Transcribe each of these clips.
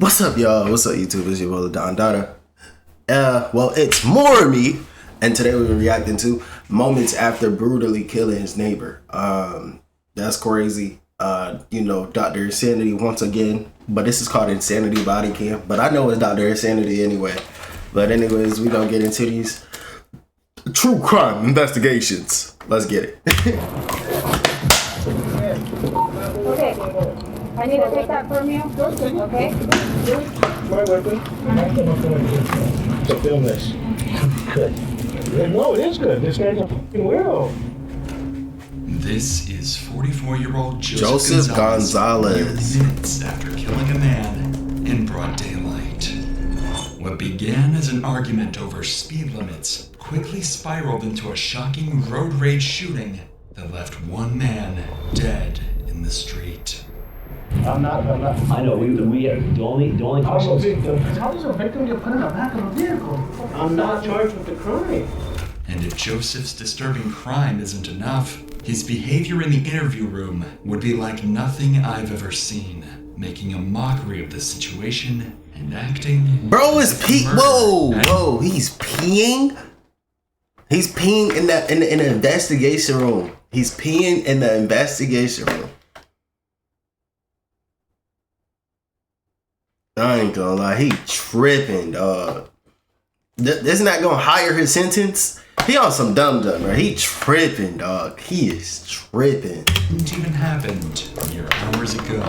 What's up, y'all? What's up, YouTube? It's your brother Don Dada. Well, it's more of me, and today we're reacting to moments after brutally killing his neighbor. That's crazy. Dr. Insanity once again, but this is called Insanity Body Cam. But I know it's Dr. Insanity anyway. But anyways, we gonna get into these true crime investigations. Let's get it. Okay. I need to take that from you. Okay? My weapon. To film this. Good. No, it is good. This guy's a fucking weirdo. This is 44-year-old Joseph Gonzalez. Minutes after killing a man in broad daylight. What began as an argument over speed limits quickly spiraled into a shocking road rage shooting that left one man dead in the street. I'm not. I know, we the only I'm a question is, victim. How does a victim get put in the back of a vehicle? I'm not charged with the crime. And if Joseph's disturbing crime isn't enough, his behavior in the interview room would be like nothing I've ever seen, making a mockery of the situation and acting. Bro is peeing. Whoa, he's peeing. He's peeing in the investigation room. He's peeing in the investigation room. I ain't gonna lie, he tripping, dog. This not gonna higher his sentence. He on some dumb, right? He tripping, dog. He is tripping. Didn't even happened mere hours ago.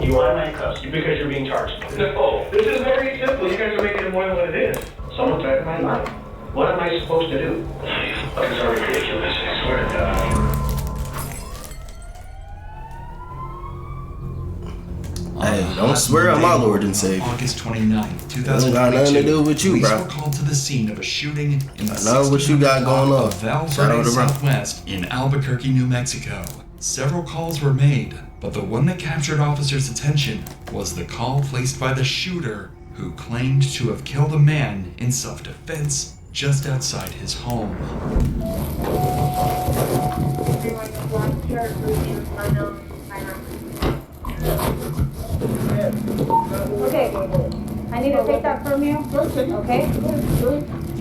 You are handcuffs because you're being charged. No, this is very simple. You guys are making it more than what it is. Someone threatened my life. What am I supposed to do? You fuckers are ridiculous. I swear to God. Hey, don't swear on my Lord and Savior. August 29th, 2022. That got nothing to do with you, police bro. were called to the scene of a shooting in the I know what you got going on. of Val Shout out Verde to bro. Southwest in Albuquerque, New Mexico. Several calls were made, but the one that captured officers' attention was the call placed by the shooter, who claimed to have killed a man in self-defense just outside his home. Okay. I need to take that from you. Okay?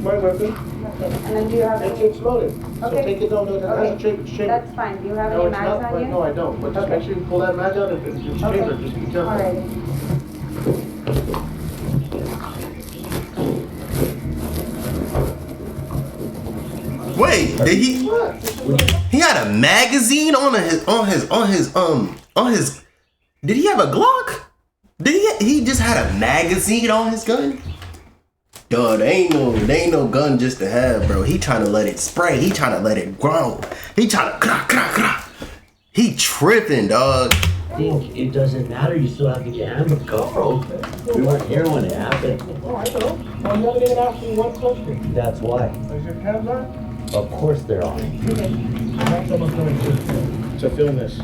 My weapon. Okay. And then do you have any? It's loaded. So Okay. take it down. No, that's a shaper. That's fine. Do you have No, any it's mags not. on you? No, I don't. But just make sure you pull that mag out. If it's shaper, just be careful. Alright. Wait, did he? He had a magazine on his. Did he have a Glock? Did he just had a magazine on his gun? Duh, there ain't no gun just to have, bro. He trying to let it spray. He trying to let it grow. He trying to He tripping, dog. I think it doesn't matter, you still have to get handcuffed, bro. We weren't here when it happened. Oh, I know. I'm not even asking you one question. That's why. Is your hands on? Of course they're on. Someone's going to film this.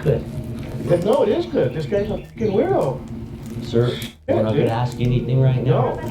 Good. No, it is good. This guy's a fucking weirdo. Sir, we're not gonna ask you anything right now. No.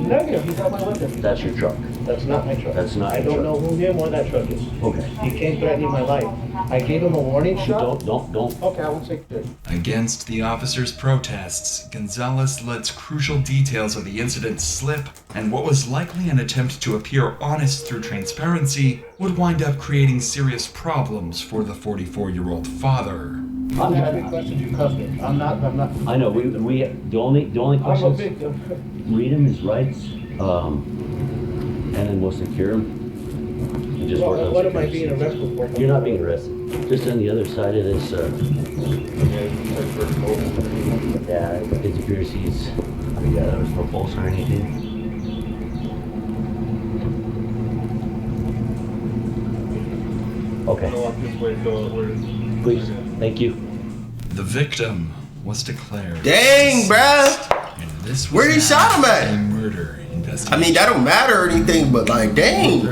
Negative. He's not my weapon. That's your truck. That's not my truck. That's not I your don't truck. know who him or that truck is. Okay. He came threatening my life. I gave him a warning shot. Don't. Okay, I won't say good. Against the officers' protests, Gonzalez lets crucial details of the incident slip, and what was likely an attempt to appear honest through transparency would wind up creating serious problems for the 44-year-old father. I'm asking questions. You cussed me. I'm not. I know, the only I'm a question is, victim. read him his rights, and then we'll secure him. And just work on What am I security. being arrested for? You're not being arrested. Just on the other side of this, yeah, it appears he's, yeah, there was no pulse or anything. Okay. Please, thank you. The victim was declared. Dang, bruh. And this was Where he now shot him at? a murder investigation. I mean, that don't matter or anything, but like, dang.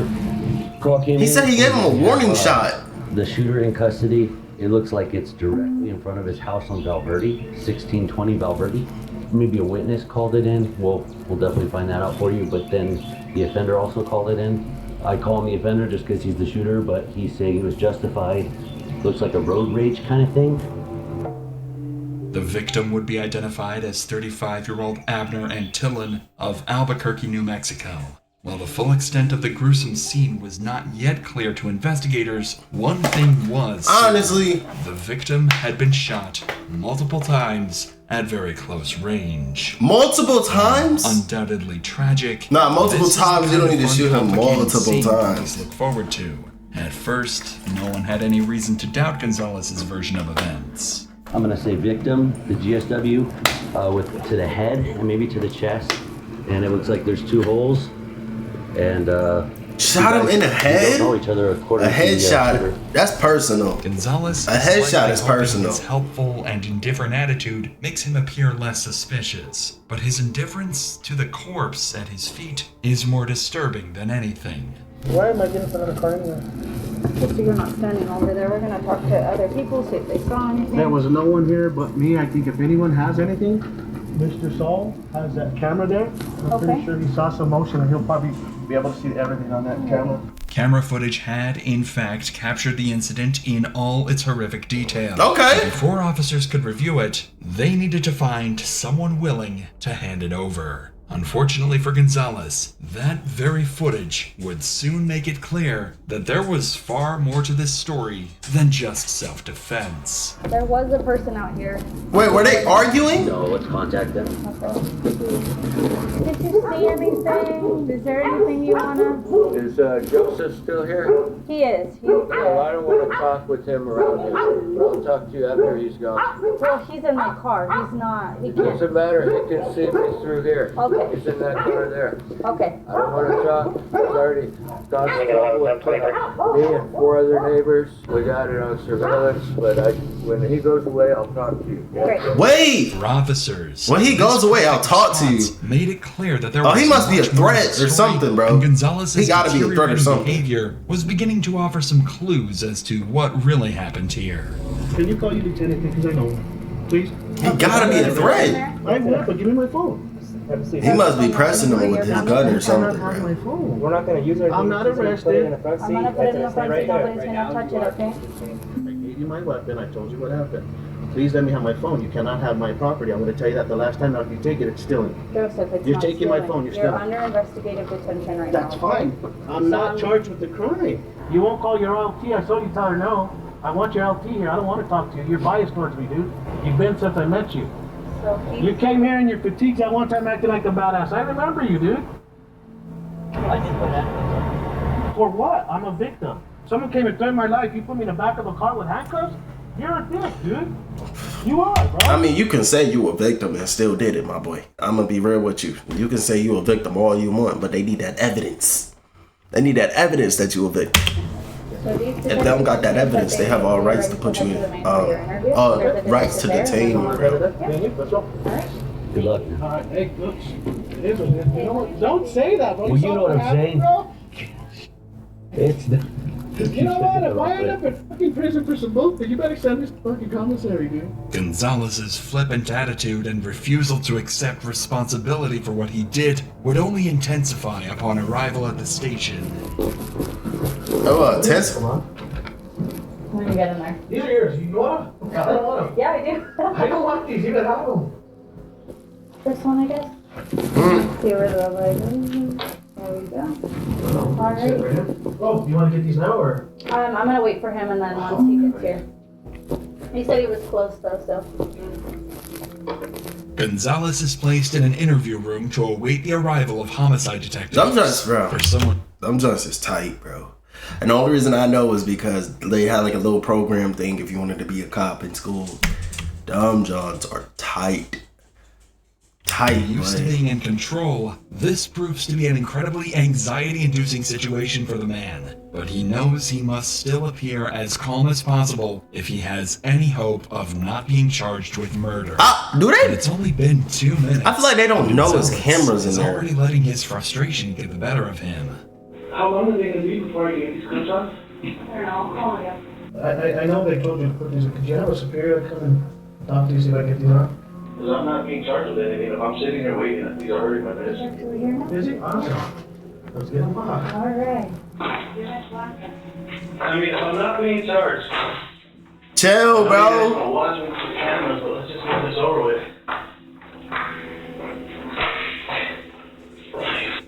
He said he gave him a warning shot. The shooter in custody, it looks like it's directly in front of his house on Valverde, 1620 Valverde. Maybe a witness called it in. We'll definitely find that out for you, but then the offender also called it in. I call him the offender just because he's the shooter, but he's saying he was justified. Looks like a road rage kind of thing. The victim would be identified as 35-year-old Abner Antillon of Albuquerque, New Mexico. While the full extent of the gruesome scene was not yet clear to investigators, one thing was Honestly, the victim had been shot multiple times at very close range. multiple times? Undoubtedly tragic. Nah, multiple This is times, the you don't kind need of to shoot him uncomplicated multiple scene times. police look forward to. At first, no one had any reason to doubt Gonzalez's version of events. I'm gonna say victim, the GSW, to the head and maybe to the chest. And it looks like there's 2 holes. And Shot him in the we head? don't know each other according A to the headshot, shooter. that's personal. Gonzalez A headshot slightly is hoping personal. His helpful and indifferent attitude makes him appear less suspicious, but his indifference to the corpse at his feet is more disturbing than anything. Why am I getting in front of the car anyway? Just so you're not standing over there. We're gonna talk to other people, see if they saw anything. There was no one here but me. I think if anyone has anything, Mr. Saul has that camera there. I'm Okay. pretty sure he saw some motion and he'll probably be able to see everything on that camera. Camera footage had, in fact, captured the incident in all its horrific detail. Okay. But before officers could review it, they needed to find someone willing to hand it over. Unfortunately for Gonzalez, that very footage would soon make it clear that there was far more to this story than just self-defense. There was a person out here. Wait, were they arguing? No, let's contact them. Did you see anything? Is there anything you wanna? Is Joseph still here? He is. Well, I don't want to talk with him around here. I'll talk to you after he's gone. Well, he's in my car. He's not. He can't. Doesn't matter, he can see me through here. Okay. He's in that car there. Okay. I don't want to talk. He's already got stuff with me and 4 other neighbors. We got it on surveillance, but when he goes away, I'll talk to you. Great. Wait! For officers, When he this goes away, I'll quick talk to you. response made it clear that there Oh, was he must be a much more to threat the or story, something, bro. And Gonzalez's He gotta be a threat or deteriorating something. behavior was beginning to offer some clues as to what really happened here. Can you call you Lieutenant because I know him? Please? He gotta be a threat. I will, but give me my phone. He must be pressing him with his gun or something, I have my bro. phone. We're not going to use our. I'm not She's gonna put it in arrested. the front I'm seat. gonna put it in the That's front right seat. there. Nobody's Right gonna now, touch you it, are. okay? I gave you my weapon. I told you what happened. Please let me have my phone. You cannot have my property. I'm going to tell you that the last time. Now, if you take it, it's stealing. Joseph, it's You're not taking my stealing. phone, you're You're stealing. under investigative detention right now. That's okay? fine. I'm not charged with the crime. You won't call your LT. I saw you tell her no. I want your LT here. I don't want to talk to you. You're biased towards me, dude. You've been since I met you. So he, You came here in your fatigues that one time acting like a badass. I remember you, dude. I did what happened. For what? I'm a victim. Someone came and threatened my life. You put me in the back of a car with handcuffs? You're a dick, dude. You are, bro. I mean, you can say you a victim and still did it, my boy. I'm gonna be real with you. You can say you a victim all you want, but they need that evidence. They need that evidence that you a victim. so these If they don't got that evidence, they have all rights to put you in, rights to detain you, bro. Let's go. Good luck. All right, hey, look. It is what it is. You know what? Don't say that, bro. Well, you know what I'm saying. Bro. It's the. You know what? If I end up in fucking prison for some bullshit, you better send me to fucking commissary, dude. Gonzalez's flippant attitude and refusal to accept responsibility for what he did would only intensify upon arrival at the station. Oh, test. Come on. Let me get in there. These are yours. You want them? I don't want them. Yeah, I do. I don't want these. You can have them. This one, I guess. Here we go, like, there we go. All right. Oh, you want to get these now or? I'm gonna wait for him and then once he gets here. He said he was close though, so. Gonzalez is placed in an interview room to await the arrival of homicide detectives. I'm just, bro. For someone. Them joints is tight, bro. And the only reason I know is because they had like a little program thing if you wanted to be a cop in school. Them joints are tight. Tight, Used to boy. being in control, this proves to be an incredibly anxiety-inducing situation for the man. But he knows he must still appear as calm as possible if he has any hope of not being charged with murder. Ah, do But they? it's only been 2 minutes. I feel like they don't know there's Gonzalez cameras in is there. already letting his frustration get the better of him. How long are they gonna be before I get these clips off? I don't know, I'll call you. I know they told you to put these. Could you have a superior come and talk to you, see if I can get these on? Because I'm not being charged with anything. If I'm sitting here waiting, these are hurting my wrist. Do we hear now? Is he? Awesome. Let's get him off. All right. I mean, if I'm not being charged. Chill, I bro. will watch me for the cameras, but let's just get this over with.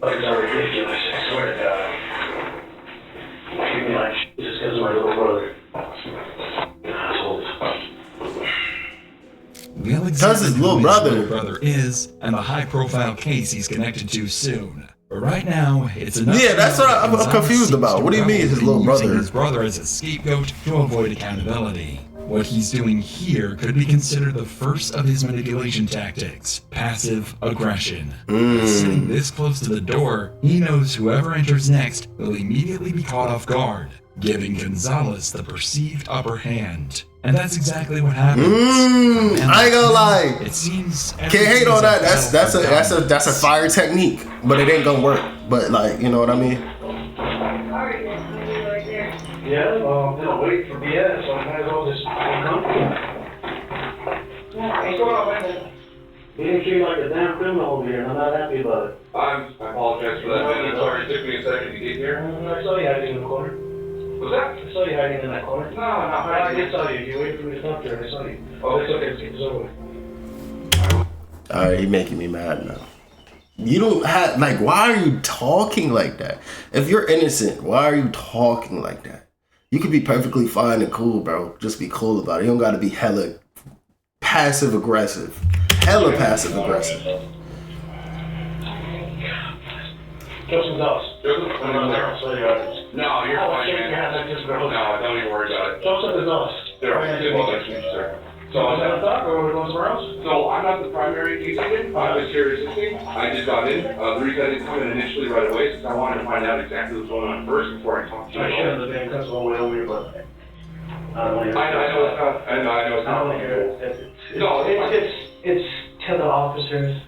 Fucking ridiculous, I swear to God. Keep me like shit just because of my little brother. Assholes. We'll Because examine his who little brother. brother is and the high-profile case he's connected to soon. But right now, it's enough. Yeah, to that's know what that I'm Gonzalez confused seems about. to What do you mean his probably little using brother? his brother as a scapegoat to avoid accountability. What he's doing here could be considered the first of his manipulation tactics, passive aggression. Sitting this close to the door, he knows whoever enters next will immediately be caught off guard, giving Gonzalez the perceived upper hand. And that's exactly what happens. I ain't gonna lie. It seems Can't hate on that. That's a fire technique, but it ain't gonna work. But like, you know what I mean? Yeah, well, wait for BS, so I might as well just come. What's going on, man? You didn't treat me like a damn criminal over here, and I'm not happy about it. I apologize for that, man. I'm sorry it took me a second to get here. I saw you hiding in the corner. What's that? I saw you hiding in that corner. No, not I hiding. did saw you. You waited for me to stop there. I saw you. Oh, It's okay. It's over. Alright, he making me mad now. You don't have, like, why are you talking like that? If you're innocent, why are you talking like that? You could be perfectly fine and cool, bro. Just be cool about it. You don't gotta be hella passive aggressive. Hella passive aggressive. Justin Dawes. Joseph? No, you're fine, shake your hand, man. I just No, don't even worry about it. Joseph is Dawes. There, well, nice to meet you, sir. So, Was that a thought, or are we going somewhere else? so I'm not the primary case agent. I'm just here assisting. I just got in. The reason I didn't come in initially right away is because I wanted to find out exactly what's going on first before I talk to you. I should have been cuts all the way over here, but I don't want to hear it. I know it's not. I know it's I don't not. want to hear it. No, it's fine. It's to the officer's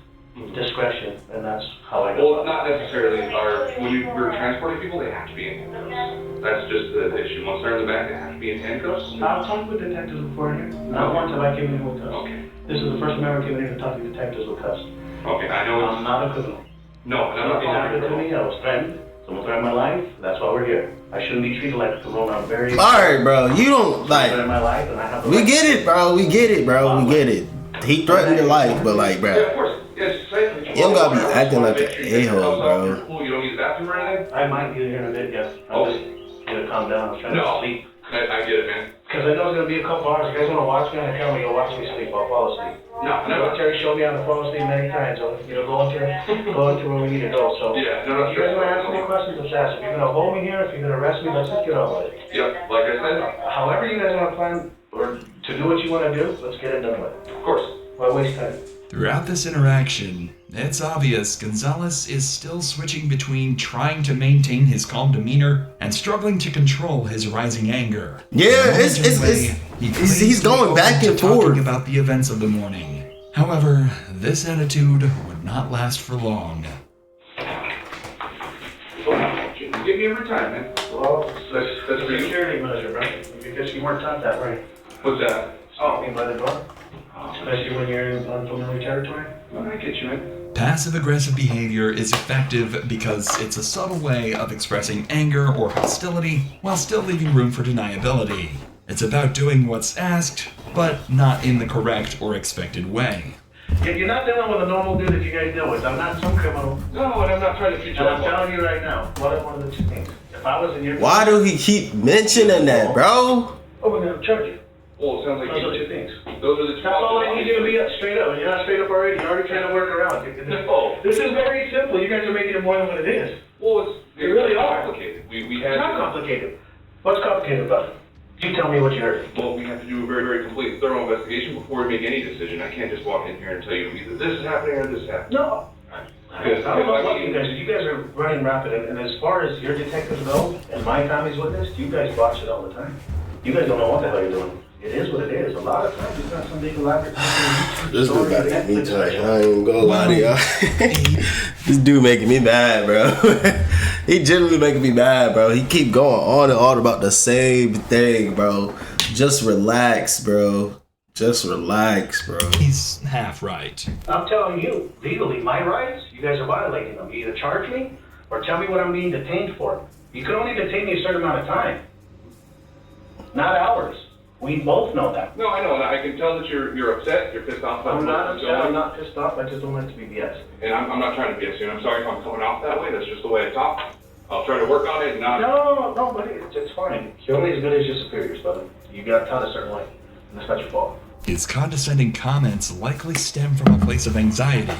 discretion, and that's how I Well, go. not necessarily. When we're transporting people, they have to be in handcuffs. That's just the issue. Once they're in the back, they have to be in handcuffs. I've talked with detectives before here. Not once have I came in with cuffs. Okay. This is the first time I ever came in here to talk to detectives with cuffs. Okay, I know I'm not a criminal. No, and I'm not Something happened to calling me, I was threatened. Someone threatened my life, that's why we're here. I shouldn't be treated like a criminal. I'm very... Alright, bro. You don't, like, threatened my life, and I have the we right get it, bro. We get it, bro. We get it. He threatened your life, but like, Yeah, of bro. course. Yes, say it. You don't gotta be acting like an a-hole, bro. Cool, you don't need the bathroom or anything? I might be here in a bit, yes. I'm just gonna calm down. I was trying to No. sleep. I get it, man. Because I know it's gonna be a couple hours. You guys wanna watch me on the camera, you'll watch me sleep. I'll fall asleep. No, no. Terry showed me how to fall asleep many times. So, going to where we need to go. So, Yeah, no, if you guys wanna ask me questions, just ask. If you're gonna hold me here, if you're gonna arrest me, let's just get on with it. Yep, like I said, However you guys wanna plan, or to do what you wanna do, let's get it done with. of course. Why waste time? Throughout this interaction, it's obvious Gonzalez is still switching between trying to maintain his calm demeanor and struggling to control his rising anger. Yeah, The it's moment away, he claims he's to be going back open and to talking forth. about the events of the morning. However, this attitude would not last for long. You give me every time, man. Well, That's for you. security measure, right? Because you weren't taught that, right? What's that? Stalking by the door. Especially when you're in unfamiliar territory. I get you, man. Passive-aggressive behavior is effective because it's a subtle way of expressing anger or hostility while still leaving room for deniability. It's about doing what's asked, but not in the correct or expected way. You're not dealing with a normal dude that you guys deal with. I'm not some criminal. No, and I'm not trying to treat you And I'm like one. telling you right now, what are one of the two things? If I was in your... Why do he keep mentioning that, bro? Oh, we're gonna charge you. Well, it sounds like Those are you. two things. Those are the two. That's all I need you to be straight up. You're not straight up already. You're already trying to work around. Oh. This is very simple. You guys are making it more than what it is. Well, They really are. complicated. We It's had not complicated. What's complicated about it? You tell me what you heard. Well, we have to do a very, very complete, thorough investigation before we make any decision. I can't just walk in here and tell you either this is happening or this is happening. No. I don't know what you guys, you guys are running rapid, and as far as your detectives go, and my family's witness, you guys watch it all the time. You guys don't know what the hell you're doing. It is what it is. A lot of times it's not some big elaborate This story dude got or that me Netflix tight. special. I ain't gonna lie to y'all. This dude making me mad, bro. He genuinely making me mad, bro. He keep going on and on about the same thing, bro. Just relax, bro. Just relax, bro. He's half right. I'm telling you, legally, my rights, you guys are violating them. You either charge me or tell me what I'm being detained for. You can only detain me a certain amount of time. Not hours. We both know that. No, I know, and I can tell that you're upset, you're pissed off. I'm not upset, I'm not pissed off, I just don't like to be BS. And I'm not trying to BS you, and I'm sorry if I'm coming off that way, that's just the way I talk. I'll try to work on it and not... No, buddy, it's fine. You're only as good as your superiors, brother. You got taught a certain way, and that's not your fault. His condescending comments likely stem from a place of anxiety.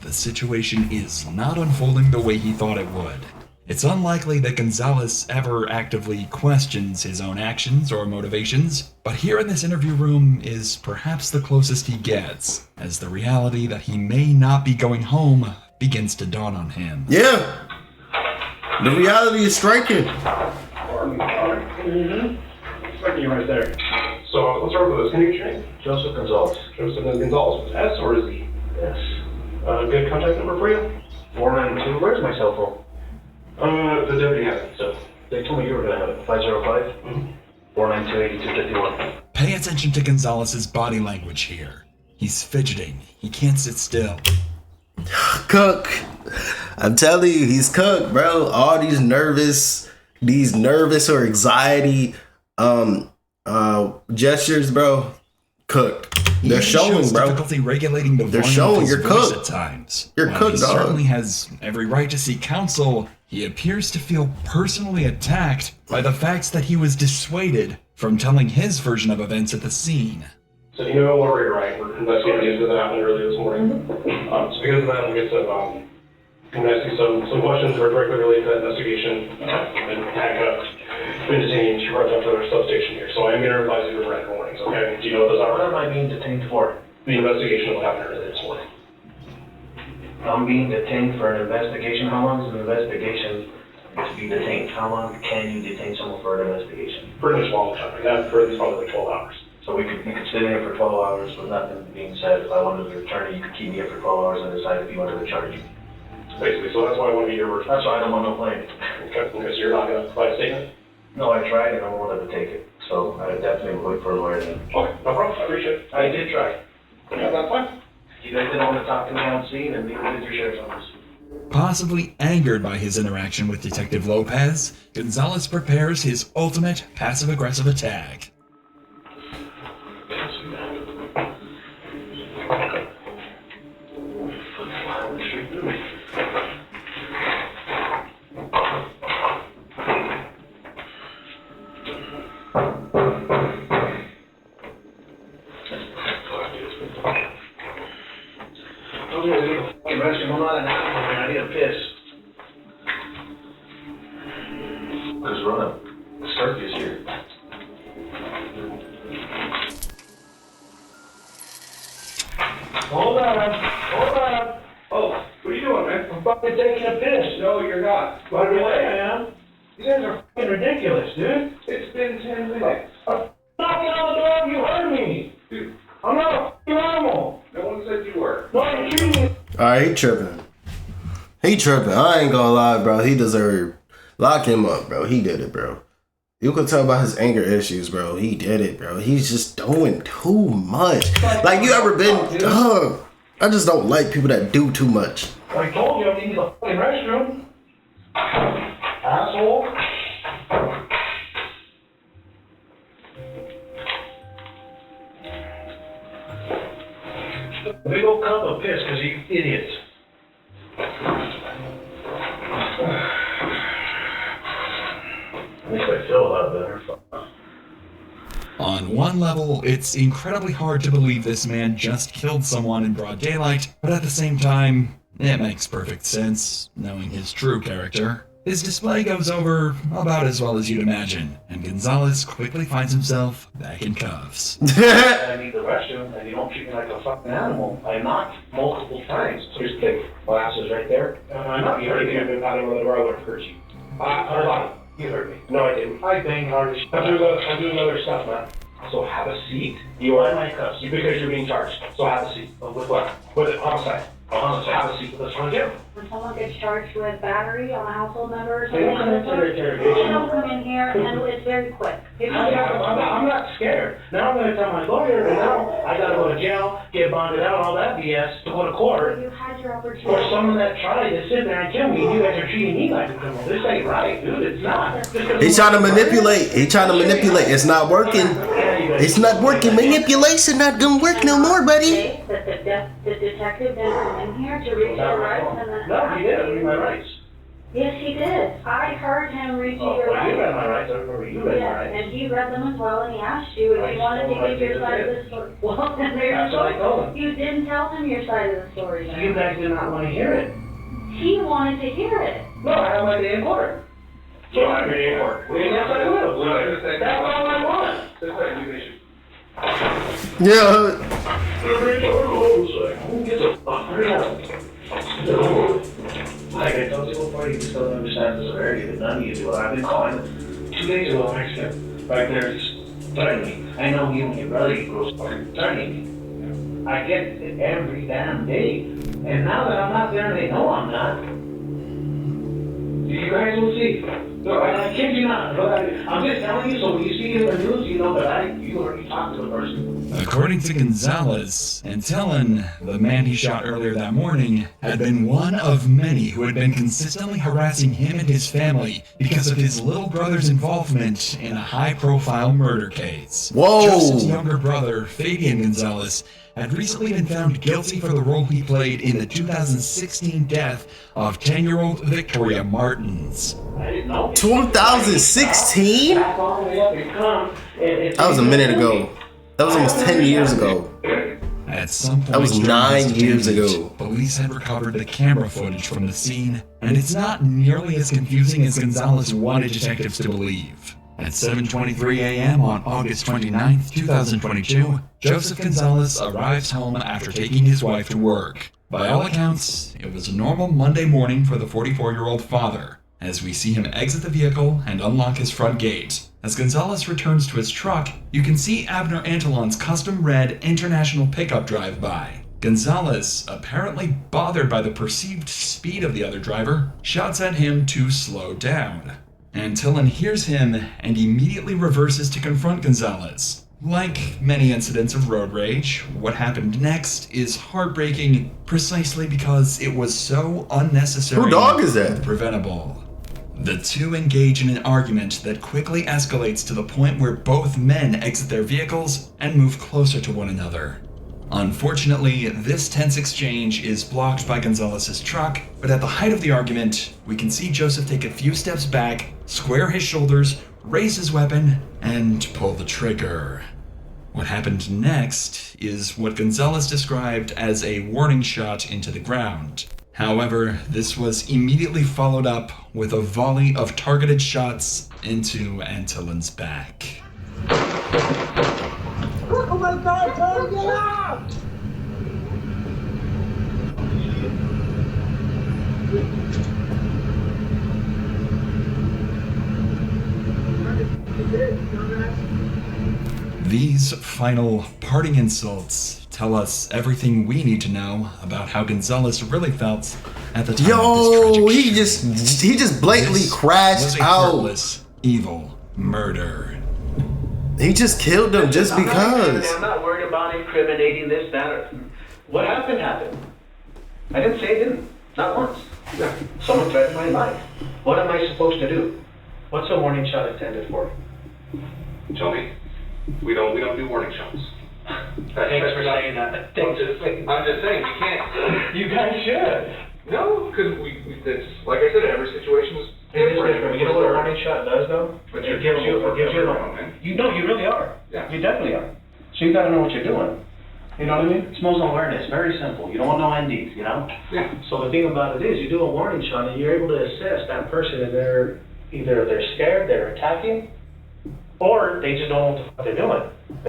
The situation is not unfolding the way he thought it would. It's unlikely that Gonzalez ever actively questions his own actions or motivations, but here in this interview room is perhaps the closest he gets, as the reality that he may not be going home begins to dawn on him. Yeah. The reality is striking. Expecting you right there. So, let's start with this. Can you get your name? Joseph Gonzalez. Joseph Gonzalez with S or is he? Yes. Good contact number for you? 492, where's my cell phone? The deputy has it, so. They told me you were gonna have it. 505? 492-8251. Pay attention to Gonzalez's body language here. He's fidgeting. He can't sit still. Cook. I'm telling you, he's cooked, bro. All these nervous or anxiety gestures, bro. Cooked. They're showing, bro. Difficulty regulating the They're volume showing of his you're voice cooked. at times. You're While cooked, he dog. certainly has every right to seek counsel. He appears to feel personally attacked by the facts that he was dissuaded from telling his version of events at the scene. So you know where we're right. We're investigating into that happened earlier this morning. So because of that, we'll get some, I'm gonna ask you some questions that are directly related to that investigation. And handcuffed, been detained, she runs up to our substation here. So I am gonna advise you to rent warnings, okay? Do you know what those What are? am I being detained for? The investigation will happen earlier this morning. I'm being detained for an investigation. How long is an investigation to be detained? How long can you detain someone for an investigation? Pretty much long time. Yeah, for at least probably like 12 hours. So you could sit in here for 12 hours with nothing being said. If I wanted to return it, you could keep me here for 12 hours and decide if you wanted to charge me. Basically, so that's why I want to get your version. That's why I don't want no blame. Okay, so you're not gonna provide a statement? No, I tried and I wanted to take it. So I definitely would wait for a lawyer then. Okay, no problem. I appreciate it. I did try. Yeah, that's fine. You guys didn't want to talk to me on scene and neither did your sheriff's office. Possibly angered by his interaction with Detective Lopez, Gonzalez prepares his ultimate passive-aggressive attack. I need a piss. Let's run up. Circus here. Hold on. Oh, what are you doing, man? I'm fucking taking a piss. No, you're not. By the way, I am. You guys are fucking ridiculous, dude. It's been 10 minutes. I'm knocking on the door, you heard me. Dude, I'm not a fucking animal. no one said you were. No, you're treating me. Alright, he tripping. He tripping. I ain't gonna lie, bro. He deserved. Lock him up, bro. He did it, bro. You can tell by his anger issues, bro. He did it, bro. He's just doing too much. Like, you ever been... I just don't like people that do too much. I told you I need the fucking restroom. Asshole. A big old cup of piss, because you idiots. At least I feel a lot better. On one level, it's incredibly hard to believe this man just killed someone in broad daylight, but at the same time, it makes perfect sense, knowing his true character. His display goes over about as well as you'd imagine, and Gonzalez quickly finds himself back in cuffs. I need the restroom, and you don't treat me like a fucking animal. I knocked multiple times. Here's the thing. My ass is right there. No, you heard me. I've been patting on the door. I would have hurt you. Hold on. You heard me. No, I didn't. I banged hard as shit. I'm doing other stuff, man. So have a seat. You are my cuffs. because you're being charged. So have a seat. With what? With homicide. Have a seat. Let's run it. When someone gets charged with battery on a household member or They don't come in for their something, interrogation. they don't come in here and it's very quick. I'm not scared. Now I'm gonna tell my lawyer, and now I gotta go to jail, get bonded out, all that BS, to go to court. You had your opportunity. For someone that tried to sit there and kill me, you guys are treating me like a criminal. This ain't right, dude. It's not. He's trying to manipulate. He's trying to manipulate. It's not working. Yeah, you It's not working. Manipulation not gonna work no more, buddy. That the detective didn't come in here to read your rights and then... No, he didn't read my rights. Yes, he did. I heard him read you your Well, you read my rights. rights, I remember you read my Yes, rights. and he read them as well, and he asked you if you wanted to give your side of the story. Well, then there's That's what I told him. you didn't tell him your side of the story. then. You guys did not want to hear it. He wanted to hear it. No, I have my day in court. So I'm in court. Yes, I will. No, just saying. That's all I want. Just saying, you should. Yeah. Who gives a fuck? Hurry up. Like I told you before, you just don't understand the severity of it. None of you do. I've been calling 2 days ago, actually. Right there, just threatening me. I know you and your brother, you gross fucking threatening me. I get it every damn day. And now that I'm not there and they know I'm not, you guys will see. No, I kid you not, but I'm just telling you, so when you see it in the news, you know that you already talked to the person. According to Gonzalez, Antillon, the man he shot earlier that morning, had been one of many who had been consistently harassing him and his family because of his little brother's involvement in a high-profile murder case. Whoa. Joseph's younger brother, Fabian Gonzalez, had recently been found guilty for the role he played in the 2016 death of 10-year-old Victoria Martins. I didn't know. 2016? Back all the way up and come, and That was a minute ago. That was almost 10 years ago. At some point, That was during 9 this years damage, ago. Police had recovered the camera footage from the scene, and it's not nearly as confusing as Gonzalez wanted detectives to believe. At 7:23 a.m. on August 29, 2022, Joseph Gonzalez arrives home after taking his wife to work. By all accounts, it was a normal Monday morning for the 44-year-old father, as we see him exit the vehicle and unlock his front gate. As Gonzalez returns to his truck, you can see Abner Antillon's custom red International pickup drive by. Gonzalez, apparently bothered by the perceived speed of the other driver, shouts at him to slow down. Antillon hears him and immediately reverses to confront Gonzalez. Like many incidents of road rage, what happened next is heartbreaking precisely because it was so unnecessary Who dog is that? and preventable. The two engage in an argument that quickly escalates to the point where both men exit their vehicles and move closer to one another. Unfortunately, this tense exchange is blocked by Gonzalez's truck, but at the height of the argument, we can see Joseph take a few steps back, square his shoulders, raise his weapon, and pull the trigger. What happened next is what Gonzalez described as a warning shot into the ground. However, this was immediately followed up with a volley of targeted shots into Antillon's back. Oh my God, Tom, get out! These final parting insults tell us everything we need to know about how Gonzalez really felt at the time of this Yo, tragic he shooting. just blatantly This was crashed a out. heartless, evil murder. He just killed him just because. I'm not worried about incriminating this, that, or... What happened, happened. I didn't say it didn't. Not once. Someone threatened my life. What am I supposed to do? What's a warning shot intended for? Tell me. We don't do warning shots. Thanks for saying that. I'm just saying, we can't. You guys should. No, because it's, like I said, every situation is It is different. different. You know what a warning shot does, though? But It gives you, man. you know, you really are. Yeah. You definitely are. So you gotta know what you're doing. You know what I mean? It's emotional awareness, very simple. You don't want no NDs, you know? Yeah. So the thing about it is, you do a warning shot and you're able to assess that person if they're, either they're scared, they're attacking, or they just don't know what the fuck they're doing.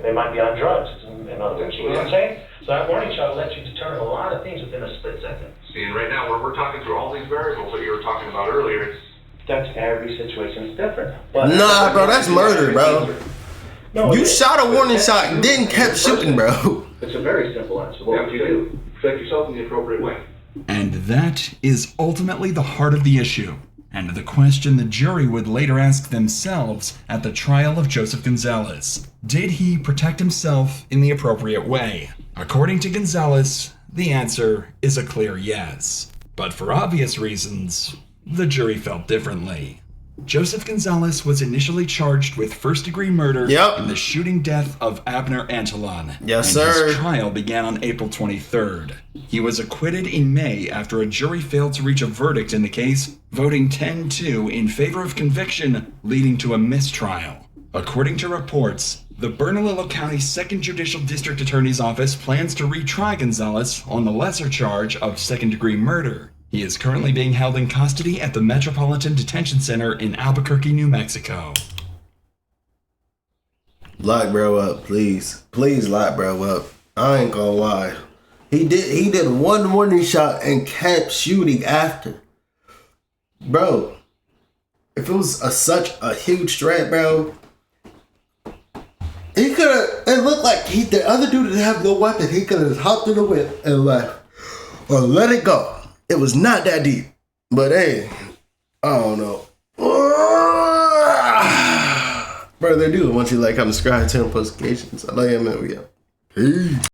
They might be on drugs, in other words, you know what I'm saying? So that warning shot lets you determine a lot of things within a split second. See, and right now, we're talking through all these variables that you were talking about earlier. It's That's every situation is different. Nah, bro, that's murder, bro. No, You it is. shot a warning shot and then kept shooting, bro. It's a very simple answer. What would you do? protect yourself in the appropriate way. And that is ultimately the heart of the issue, and the question the jury would later ask themselves at the trial of Joseph Gonzalez. Did he protect himself in the appropriate way? According to Gonzalez, the answer is a clear yes. But for obvious reasons, the jury felt differently. Joseph Gonzalez was initially charged with first-degree murder in the shooting death of Abner Antolon. Yes, and sir. His trial began on April 23rd. He was acquitted in May after a jury failed to reach a verdict in the case, voting 10-2 in favor of conviction, leading to a mistrial. According to reports, the Bernalillo County 2nd Judicial District Attorney's Office plans to retry Gonzalez on the lesser charge of second-degree murder. He is currently being held in custody at the Metropolitan Detention Center in Albuquerque, New Mexico. Lock bro up, please. Please lock bro up. I ain't gonna lie. He did one warning shot and kept shooting after. Bro, if it was such a huge threat, bro, he could have, it looked like the other dude didn't have no weapon. He could have just hopped in the whip and left. Or let it go. It was not that deep. But hey, I don't know. Brother, do it once you like, comment, subscribe, turn on notifications. I love you, man. We out. Peace.